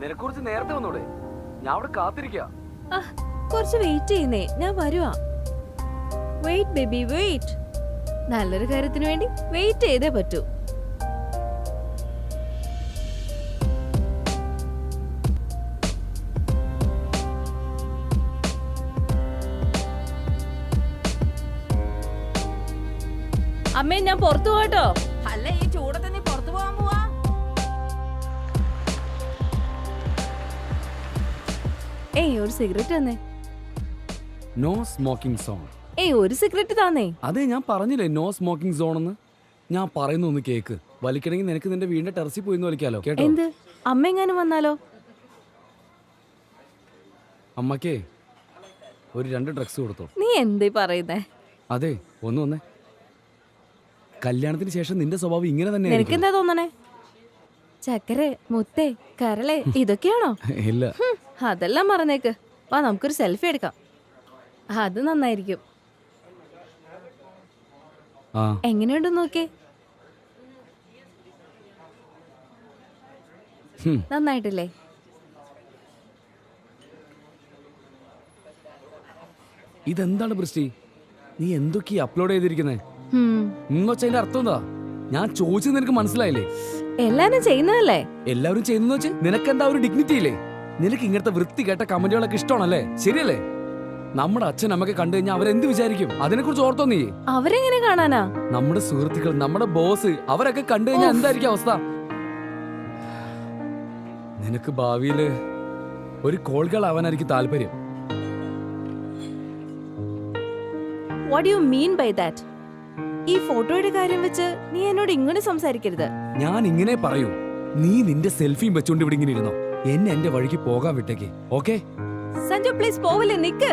നിനക്കുറിച്ച് നേരത്തെ വന്നൂടെ? ഞാൻ അവിടെ കാത്തിരിക്കാ. കുറച്ച് വെയിറ്റ് ചെയ്യുന്നേ, ഞാൻ വരുവാ. Wait baby wait. നല്ലൊരു കാര്യത്തിന് വേണ്ടി വെയിറ്റ് ചെയ്തേ പറ്റൂ. അമ്മേ, ഞാൻ പുറത്തു പോകട്ടോ. അല്ല, ഈ ചൂടത്ത് നീ പുറത്തു പോകാൻ പോവാ? ഏയ്, ഒരു സിഗരറ്റ് തന്നേ. No smoking zone. ഏയ്, ഒരു സിഗരറ്റ് താന്നേ. അതെ, ഞാൻ പറഞ്ഞില്ലേ നോ സ്മോക്കിംഗ് സോൺ എന്ന്. ഞാൻ പറയുന്ന ഒന്ന് കേക്ക്. വലിക്കണമെങ്കിൽ നിനക്ക് നിന്റെ വീടിന്റെ ടെറസിൽ പോയി വലിക്കാലോ, കേട്ടോ? എന്ത്? അമ്മ എങ്ങാനും വന്നാലോ? അമ്മക്കേ ഒരു 2 ഡ്രഗ്സ് കൊടുത്തോ. നീ എന്തേ പറയുന്നേ? അതെ, ഒന്ന് വന്നേ. കല്യാണത്തിന് ശേഷം നിന്റെ സ്വഭാവം ഇങ്ങനെ തന്നെ. നിനക്കെന്താ തോന്നണേ? ചക്കര, മുത്തേ, കരളെ ഇതൊക്കെയാണോ? ഇല്ല, അതെല്ലാം മറന്നേക്ക്. വാ, നമുക്കൊരു സെൽഫി എടുക്കാം. അത് നന്നായിരിക്കും. എങ്ങനെയുണ്ട് നോക്കേ? നന്നായിട്ടില്ലേ? ഇതെന്താണ് ബൃഷ്ടി, നീ എന്തൊക്കെയാ അപ്ലോഡ് ചെയ്തിരിക്കുന്നേ? എന്നുവെച്ചതിന്റെ അർത്ഥം എന്താ? ഞാൻ ചോദിച്ചത് നിനക്ക് മനസ്സിലായില്ലേ? എല്ലാരും ചെയ്യുന്നതല്ലേ? എല്ലാവരും ചെയ്യുന്ന വെച്ച് നിനക്കെന്താ ഒരു ഡിഗ്നിറ്റി ഇല്ലേ? നിനക്ക് ഇങ്ങനത്തെ വൃത്തി കേട്ട കമന്റുകളൊക്കെ ഇഷ്ടമാണല്ലേ? ശരിയല്ലേ? നമ്മുടെ അച്ഛൻ അമ്മക്കെ കണ്ടു കഴിഞ്ഞാൽ അവരെന്ത് വിചാരിക്കും? അതിനെ കുറിച്ച് ഓർത്തോ നീ? അവരെങ്ങനെ കാണാനാ? നമ്മുടെ സുഹൃത്തുക്കൾ, നമ്മുടെ ബോസ്, അവരൊക്കെ കണ്ടു കഴിഞ്ഞാൽ എന്തായിരിക്കും അവസ്ഥ? നിനക്ക് ഭാവിയില് ഒരു കോൾ ഗേൾ ആവാനായിരിക്കും താല്പര്യം. What do you mean by that? ഈ ഫോട്ടോയുടെ കാര്യം വെച്ച് നീ എന്നോട് ഇങ്ങനെ സംസാരിക്കരുത്. ഞാൻ ഇങ്ങനെ പറയൂ. നീ നിന്റെ സെൽഫിയും വെച്ചോണ്ട് ഇവിടെ ഇങ്ങനെ ഇരുന്നോ. എന്നെ എന്റെ വഴിക്ക് പോകാൻ വിട്ടേക്ക്. ഓക്കെ സഞ്ജു, പ്ലീസ് പോവല്ലേ, നിക്ക്.